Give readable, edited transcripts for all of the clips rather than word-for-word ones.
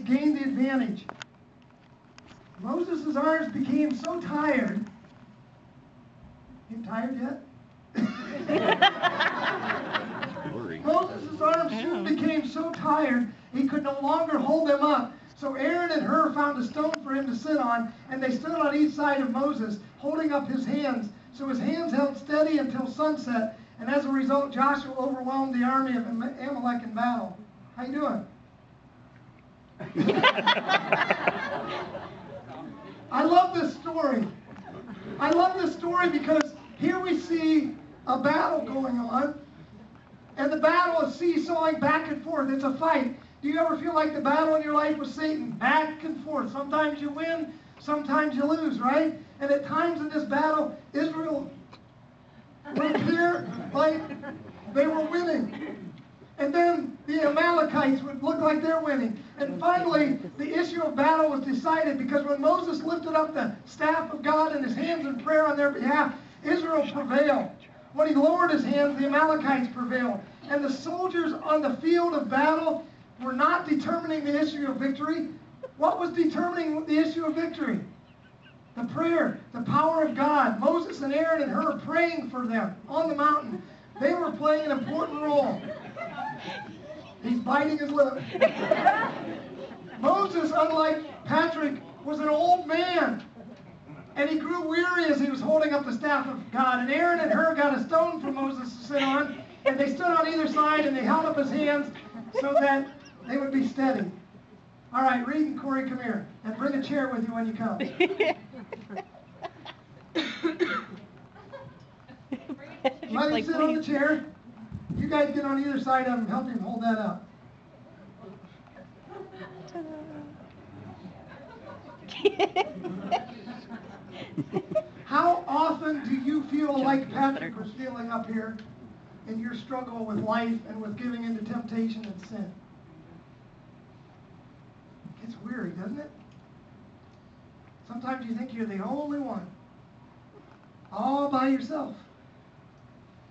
gained the advantage. Moses' arms became so tired. You tired yet? Moses' arms soon became so tired he could no longer hold them up. So Aaron and Hur found a stone for him to sit on, and they stood on each side of Moses, holding up his hands. So his hands held steady until sunset, and as a result, Joshua overwhelmed the army of Amalek in battle. How you doing? I love this story. I love this story because here we see a battle going on, and the battle is seesawing back and forth. It's a fight. Do you ever feel like the battle in your life with Satan? Back and forth. Sometimes you win, sometimes you lose, right? And at times in this battle, Israel would appear like they were winning. And then the Amalekites would look like they're winning. And finally, the issue of battle was decided because when Moses lifted up the staff of God in his hands in prayer on their behalf, Israel prevailed. When he lowered his hands, the Amalekites prevailed. And the soldiers on the field of battle were not determining the issue of victory. What was determining the issue of victory? The prayer, the power of God. Moses and Aaron and Hur praying for them on the mountain. They were playing an important role. He's biting his lip. Moses, unlike Patrick, was an old man. And he grew weary as he was holding up the staff of God. And Aaron and Hur got a stone for Moses to sit on. And they stood on either side and they held up his hands so that they would be steady. All right, Reed and Corey, come here. And bring a chair with you when you come. Let him sit on the chair. You guys get on either side of him and help him hold that up. How often do you feel like Patrick was feeling up here in your struggle with life and with giving into temptation and sin? It's weary, doesn't it? Sometimes you think you're the only one, all by yourself,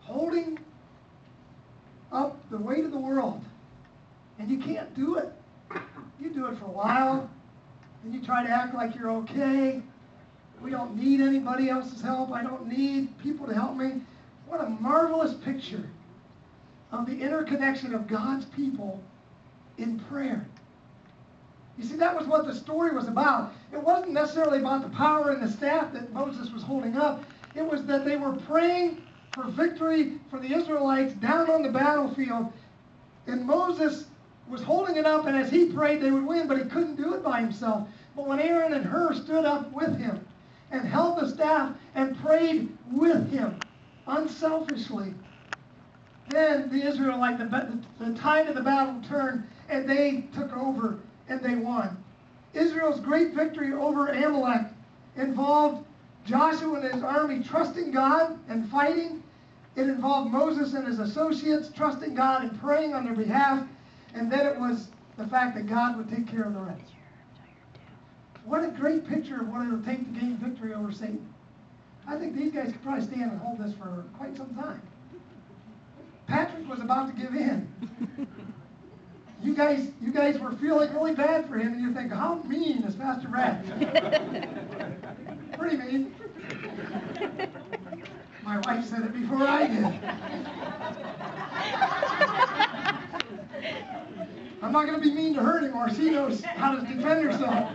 holding up the weight of the world, and you can't do it. You do it for a while, and you try to act like you're okay. We don't need anybody else's help. I don't need people to help me. What a marvelous picture of the interconnection of God's people in prayer. You see, that was what the story was about. It wasn't necessarily about the power and the staff that Moses was holding up. It was that they were praying for victory for the Israelites down on the battlefield. And Moses was holding it up, and as he prayed, they would win, but he couldn't do it by himself. But when Aaron and Hur stood up with him and held the staff and prayed with him unselfishly, then the Israelite, the tide of the battle turned, and they took over, and they won. Israel's great victory over Amalek involved Joshua and his army trusting God and fighting. It involved Moses and his associates trusting God and praying on their behalf. And then it was the fact that God would take care of the rest. What a great picture of what it will take to gain victory over Satan. I think these guys could probably stand and hold this for quite some time. Patrick was about to give in. You guys were feeling really bad for him, and you think, how mean is Pastor Brad? Pretty mean. My wife said it before I did. I'm not going to be mean to her anymore. She knows how to defend herself.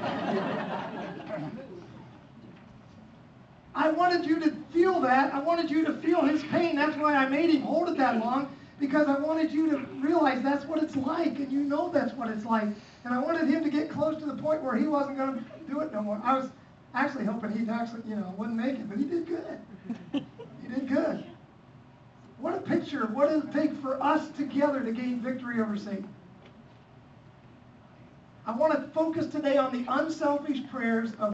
I wanted you to feel that. I wanted you to feel his pain. That's why I made him hold it that long, because I wanted you to realize that's what it's like, and you know that's what it's like. And I wanted him to get close to the point where he wasn't going to do it no more. I was actually hoping he'd wouldn't make it, but he did good. He did good. What a picture of what it would take for us together to gain victory over Satan. I want to focus today on the unselfish prayers of